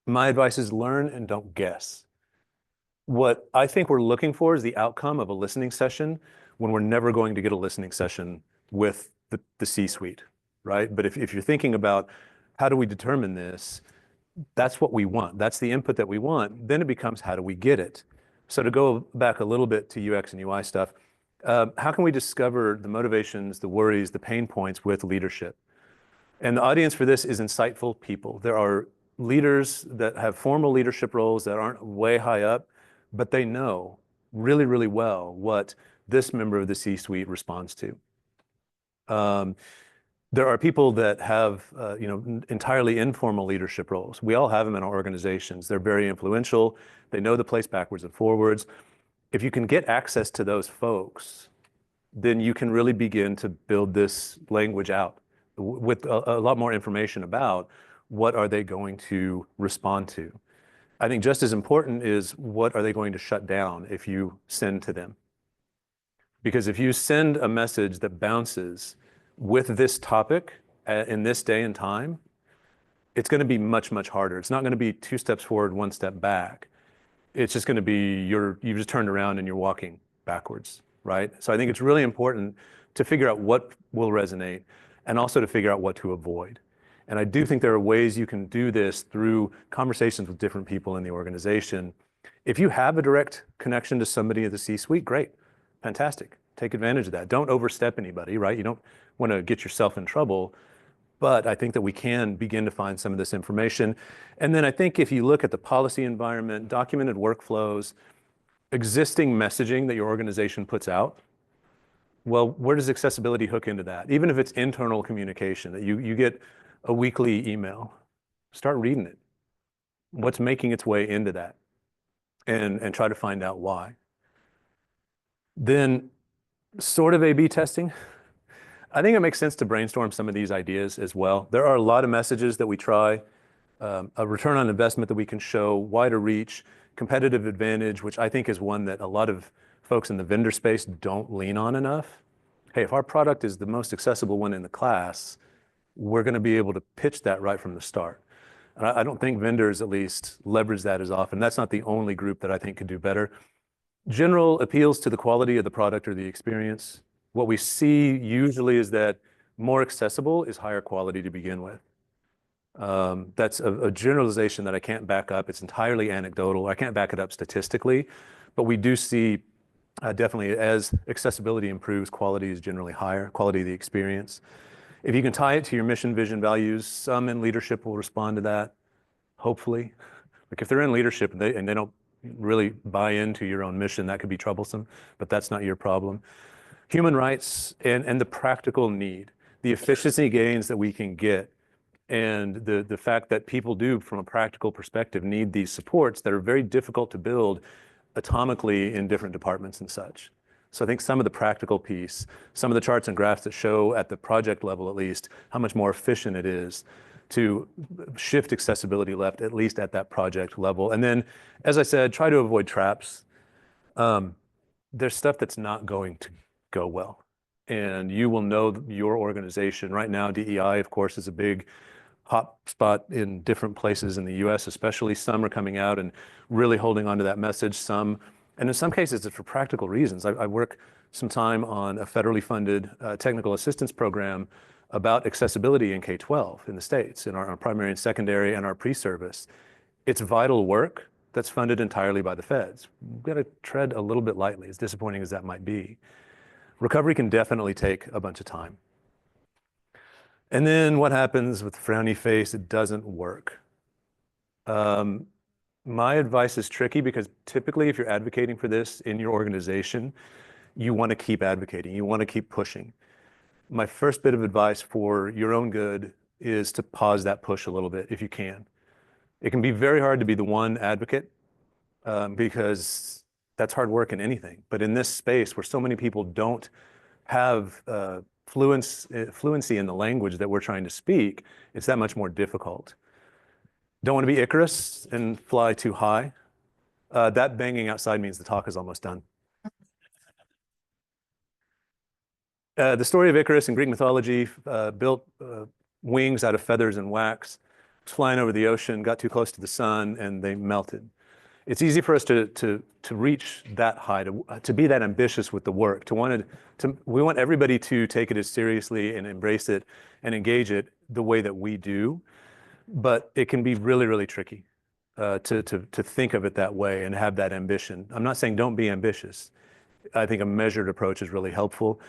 My advice is learn and don't guess. What I think we're looking for is the outcome of a listening session when we're never going to get a listening session with the C-suite, right? But if you're thinking about how do we determine this, that's what we want. That's the input that we want. Then it becomes how do we get it? So to go back a little bit to UX and UI stuff, how can we discover the motivations, the worries, the pain points with leadership? And the audience for this is insightful people. There are leaders that have formal leadership roles that aren't way high up, but they know really, really well what this member of the C-suite responds to. There are people that have, entirely informal leadership roles. We all have them in our organizations. They're very influential. They know the place backwards and forwards. If you can get access to those folks, then you can really begin to build this language out with a lot more information about what are they going to respond to. I think just as important is what are they going to shut down if you send to them. Because if you send a message that bounces with this topic in this day and time, it's going to be much, much harder. It's not going to be 2 steps forward, 1 step back. It's just going to be you've just turned around and you're walking backwards, right? So I think it's really important to figure out what will resonate and also to figure out what to avoid. And I do think there are ways you can do this through conversations with different people in the organization. If you have a direct connection to somebody at the C-suite, great, fantastic. Take advantage of that. Don't overstep anybody, right? You don't want to get yourself in trouble, but I think that we can begin to find some of this information. And then I think if you look at the policy environment, documented workflows, existing messaging that your organization puts out, well, where does accessibility hook into that? Even if it's internal communication, that you get a weekly email, start reading it. What's making its way into that? and try to find out why. Then sort of A/B testing. I think it makes sense to brainstorm some of these ideas as well. There are a lot of messages that we try, a return on investment that we can show, wider reach, competitive advantage, which I think is one that a lot of folks in the vendor space don't lean on enough. Hey, if our product is the most accessible one in the class, we're going to be able to pitch that right from the start. And I don't think vendors at least leverage that as often. That's not the only group that I think could do better. General appeals to the quality of the product or the experience. What we see usually is that more accessible is higher quality to begin with. That's a generalization that I can't back up. It's entirely anecdotal. I can't back it up statistically, but we do see definitely as accessibility improves, quality is generally higher, quality of the experience. If you can tie it to your mission, vision, values, some in leadership will respond to that, hopefully. Like if they're in leadership and they don't really buy into your own mission, that could be troublesome, but that's not your problem. Human rights and the practical need, the efficiency gains that we can get, and the fact that people do, from a practical perspective, need these supports that are very difficult to build atomically in different departments and such. So I think some of the practical piece, some of the charts and graphs that show at the project level at least how much more efficient it is to shift accessibility left, at least at that project level. And then, as I said, try to avoid traps. There's stuff that's not going to go well. And you will know your organization. Right now, DEI, of course, is a big hot spot in different places in the US, especially. Some are coming out and really holding on to that message. Some, and in some cases, it's for practical reasons. I work some time on a federally funded technical assistance program about accessibility in K-12 in the States, in our primary and secondary and our pre-service. It's vital work that's funded entirely by the feds. We've got to tread a little bit lightly, as disappointing as that might be. Recovery can definitely take a bunch of time. And then what happens with the frowny face? It doesn't work. My advice is tricky because typically if you're advocating for this in your organization, you want to keep advocating, you want to keep pushing. My first bit of advice for your own good is to pause that push a little bit if you can. It can be very hard to be the one advocate because that's hard work in anything. But in this space where so many people don't have fluency in the language that we're trying to speak, it's that much more difficult. Don't want to be Icarus and fly too high. That banging outside means the talk is almost done. The story of Icarus in Greek mythology built wings out of feathers and wax, was flying over the ocean, got too close to the sun, and they melted. It's easy for us to reach that high, to be that ambitious with the work. We want everybody to take it as seriously and embrace it and engage it the way that we do. But it can be really, really tricky to think of it that way and have that ambition. I'm not saying don't be ambitious. I think a measured approach is really helpful.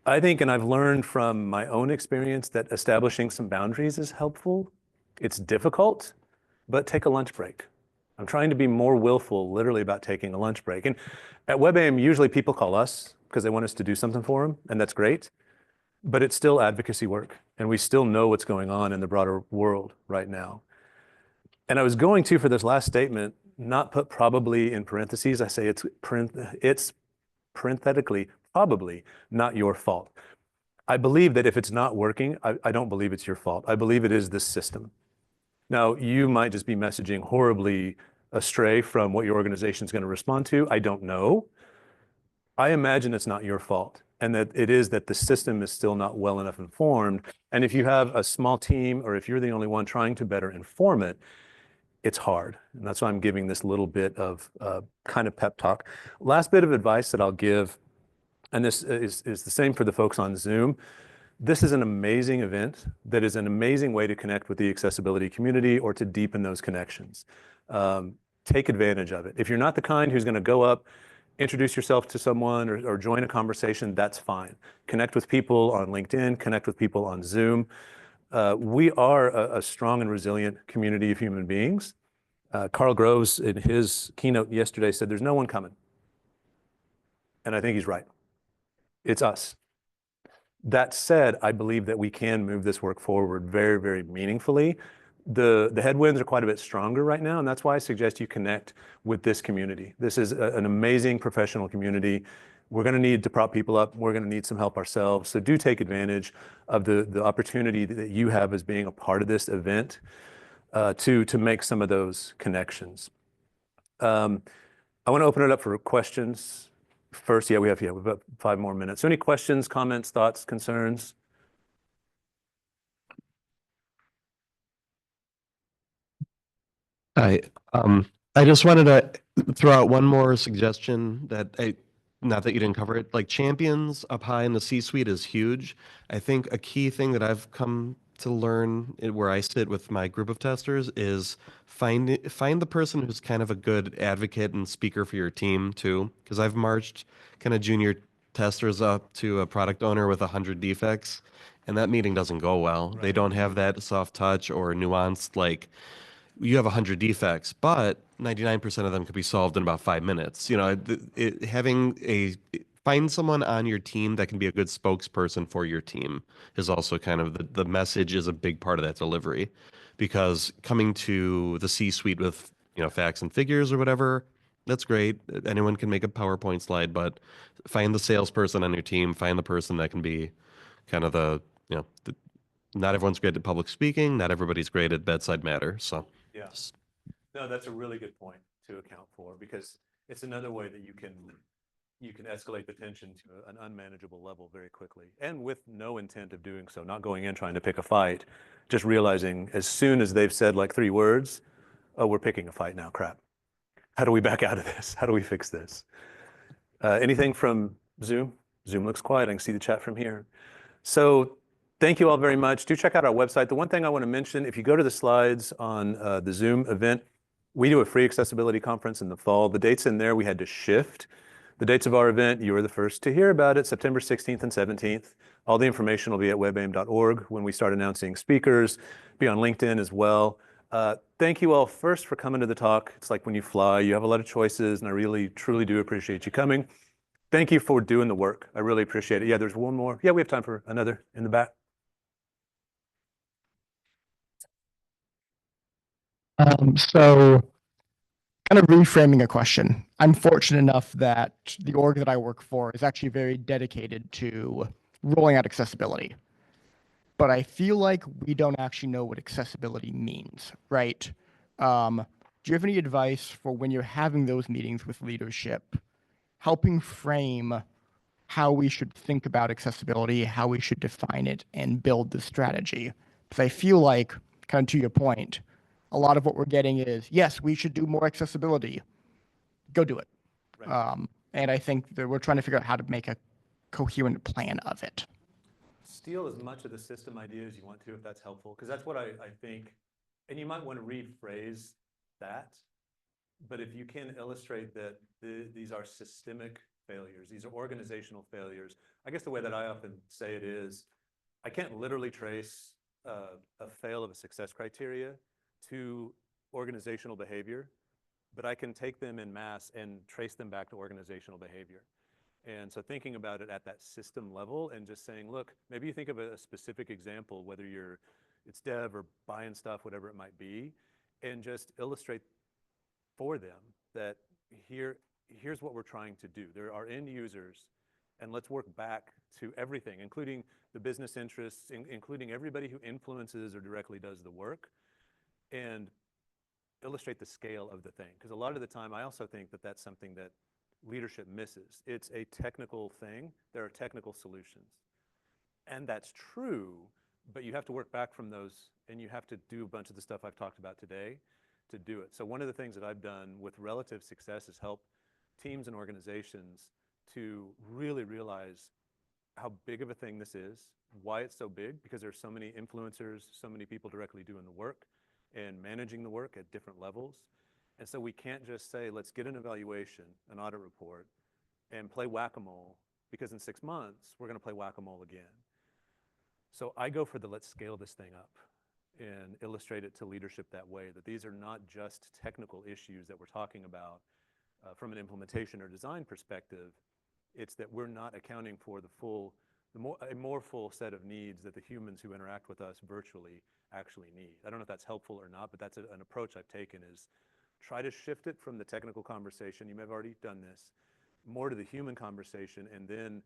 I think, and I've learned from my own experience, that establishing some boundaries is helpful. It's difficult, but take a lunch break. I'm trying to be more willful, literally, about taking a lunch break. And at WebAIM, usually people call us because they want us to do something for them, and that's great. But it's still advocacy work, and we still know what's going on in the broader world right now. And I was going to, for this last statement, not put probably in parentheses. I say it's parenthetically probably not your fault. I believe that if it's not working, I don't believe it's your fault. I believe it is the system. Now, you might just be messaging horribly astray from what your organization is going to respond to. I don't know. I imagine it's not your fault, and that it is that the system is still not well enough informed. And if you have a small team, or if you're the only one trying to better inform it, it's hard. And that's why I'm giving this little bit of kind of pep talk. Last bit of advice that I'll give, and this is the same for the folks on Zoom. This is an amazing event that is an amazing way to connect with the accessibility community or to deepen those connections. Take advantage of it. If you're not the kind who's going to go up, introduce yourself to someone or join a conversation, that's fine. Connect with people on LinkedIn, connect with people on Zoom. We are a strong and resilient community of human beings. Carl Groves, in his keynote yesterday, said there's no one coming. And I think he's right. It's us. That said, I believe that we can move this work forward very, very meaningfully the headwinds are quite a bit stronger right now, and that's why I suggest you connect with this community. This is an amazing professional community. We're going to need to prop people up. We're going to need some help ourselves. So do take advantage of the opportunity that you have as being a part of this event to make some of those connections. I want to open it up for questions first. Yeah, we have about 5 more minutes. So any questions, comments, thoughts, concerns? Hi. I just wanted to throw out one more suggestion not that you didn't cover it, like champions up high in the C-suite is huge. I think a key thing that I've come to learn where I sit with my group of testers is find the person who's kind of a good advocate and speaker for your team too. Because I've marched kind of junior testers up to a product owner with 100 defects, and that meeting doesn't go well. They Right. don't have that soft touch or nuanced like you have 100 defects, but 99% of them could be solved in about 5 minutes. You know, find someone on your team that can be a good spokesperson for your team is also kind of the message is a big part of that delivery, because coming to the C-suite with, facts and figures or whatever, that's great. Anyone can make a PowerPoint slide, but find the salesperson on your team, find the person that can be kind of not everyone's great at public speaking, not everybody's great at bedside matter. So Yeah. No, that's a really good point to account for, because it's another way that you can escalate the tension to an unmanageable level very quickly, and with no intent of doing so, not going in trying to pick a fight, just realizing as soon as they've said like 3 words, oh, we're picking a fight now, crap. How do we back out of this? How do we fix this? Anything from Zoom? Zoom looks quiet. I can see the chat from here. So thank you all very much. Do check out our website. The one thing I want to mention, if you go to the slides on the Zoom event, we do a free accessibility conference in the fall. The dates in there we had to shift. The dates of our event, you were the first to hear about it, September 16th and 17th. All the information will be at webaim.org when we start announcing speakers, be on LinkedIn as well. Thank you all first for coming to the talk. It's like when you fly, you have a lot of choices, and I really, truly do appreciate you coming. Thank you for doing the work. I really appreciate it. Yeah, there's one more. Yeah, we have time for another in the back. So kind of reframing a question. I'm fortunate enough that the org that I work for is actually very dedicated to rolling out accessibility. But I feel like we don't actually know what accessibility means, right? Do you have any advice for when you're having those meetings with leadership, helping frame how we should think about accessibility, how we should define it, and build the strategy? Because I feel like, kind of to your point, a lot of what we're getting is, yes, we should do more accessibility. Go do it. Right. And I think that we're trying to figure out how to make a coherent plan of it. Steal as much of the system idea as you want to, if that's helpful, because that's what I think, and you might want to rephrase that, but if you can illustrate that these are systemic failures, these are organizational failures. I guess the way that I often say it is, I can't literally trace a fail of a success criteria to organizational behavior, but I can take them in mass and trace them back to organizational behavior. And so thinking about it at that system level and just saying, look, maybe you think of a specific example, whether it's dev or buying stuff, whatever it might be, and just illustrate for them that here's what we're trying to do. There are end users, and let's work back to everything, including the business interests, including everybody who influences or directly does the work, and illustrate the scale of the thing. Because a lot of the time, I also think that that's something that leadership misses. It's a technical thing. There are technical solutions. And that's true, but you have to work back from those, and you have to do a bunch of the stuff I've talked about today to do it. So one of the things that I've done with relative success is help teams and organizations to really realize how big of a thing this is, why it's so big, because there's so many influencers, so many people directly doing the work and managing the work at different levels. And so we can't just say, let's get an evaluation, an audit report, and play whack-a-mole, because in 6 months, we're going to play whack-a-mole again. So I go for the let's scale this thing up and illustrate it to leadership that way, that these are not just technical issues that we're talking about from an implementation or design perspective. It's that we're not accounting for the full a more full set of needs that the humans who interact with us virtually actually need. I don't know if that's helpful or not, but that's an approach I've taken, is try to shift it from the technical conversation, you may have already done this, more to the human conversation, and then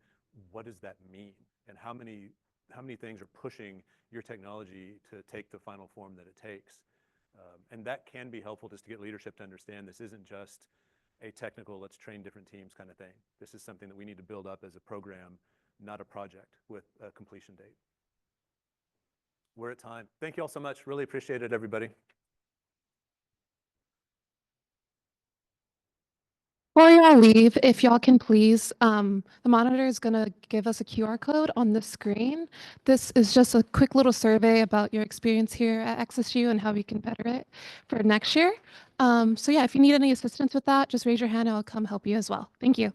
what does that mean? And how many things are pushing your technology to take the final form that it takes? And that can be helpful just to get leadership to understand this isn't just a technical, let's train different teams kind of thing. This is something that we need to build up as a program, not a project with a completion date. We're at time. Thank you all so much. Really appreciate it, everybody. Before y'all leave, if y'all can please, the monitor is going to give us a QR code on the screen. This is just a quick little survey about your experience here at XSU and how we can better it for next year. So yeah, if you need any assistance with that, just raise your hand and I'll come help you as well. Thank you.